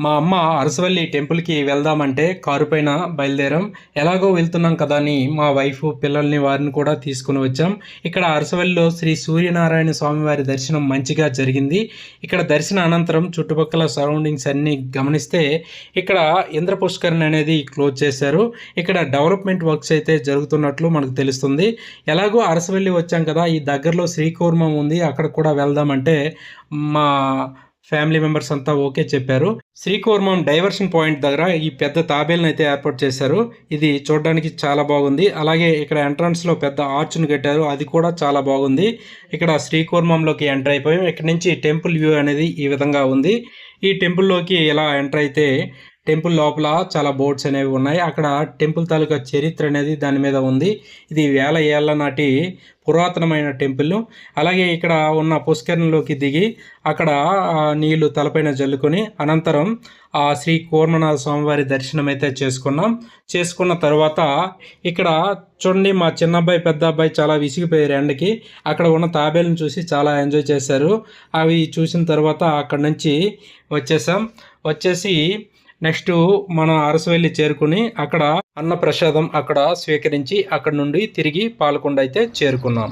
మా అమ్మ అరసవల్లి టెంపుల్‌కి వెళ్దామంటే కారు పైన బయలుదేరాం. ఎలాగో వెళ్తున్నాం కదా అని మా వైఫ్, పిల్లల్ని వారిని కూడా తీసుకొని వచ్చాం. ఇక్కడ అరసవల్లిలో శ్రీ సూర్యనారాయణ స్వామి వారి దర్శనం మంచిగా జరిగింది. ఇక్కడ దర్శన అనంతరం చుట్టుపక్కల సరౌండింగ్స్ అన్నీ గమనిస్తే ఇక్కడ ఇంద్ర పుష్కరిణి అనేది క్లోజ్ చేశారు. ఇక్కడ డెవలప్‌మెంట్ వర్క్స్ అయితే జరుగుతున్నట్లు మనకు తెలుస్తుంది. ఎలాగో అరసవల్లి వచ్చాం కదా, ఈ దగ్గరలో శ్రీకూర్మం ఉంది, అక్కడికి కూడా వెళ్దామంటే మా ఫ్యామిలీ మెంబర్స్ అంతా ఓకే చెప్పారు. శ్రీకూర్మం డైవర్షన్ పాయింట్ దగ్గర ఈ పెద్ద తాబేలను అయితే ఏర్పాటు చేశారు. ఇది చూడడానికి చాలా బాగుంది. అలాగే ఇక్కడ ఎంట్రన్స్లో పెద్ద ఆర్చ్ను కట్టారు, అది కూడా చాలా బాగుంది. ఇక్కడ శ్రీకూర్మంలోకి ఎంటర్ అయిపోయాం. ఇక్కడ నుంచి టెంపుల్ వ్యూ అనేది ఈ విధంగా ఉంది. ఈ టెంపుల్లోకి ఇలా ఎంటర్ అయితే టెంపుల్ లోపల చాలా బోర్డ్స్ అనేవి ఉన్నాయి. అక్కడ టెంపుల్ తాలూకా చరిత్ర అనేది దాని మీద ఉంది. ఇది వేల ఏళ్ల నాటి పురాతనమైన టెంపుల్. అలాగే ఇక్కడ ఉన్న పుష్కరిణిలోకి దిగి అక్కడ నీళ్లు తలపైన జల్లుకొని అనంతరం ఆ శ్రీ కూర్మనాథ స్వామివారి దర్శనం అయితే చేసుకున్నాం. చేసుకున్న తర్వాత ఇక్కడ చూడండి, మా చిన్నబ్బాయి పెద్ద అబ్బాయి చాలా విసిగిపోయారు ఎండకి. అక్కడ ఉన్న తాబేలను చూసి చాలా ఎంజాయ్ చేశారు. అవి చూసిన తర్వాత అక్కడ నుంచి వచ్చేసి నెక్స్ట్ మనం అరసవల్లి చేరుకుని అక్కడ అన్నప్రసాదం అక్కడ స్వీకరించి అక్కడ నుండి తిరిగి పాలకొండ అయితే చేరుకున్నాం.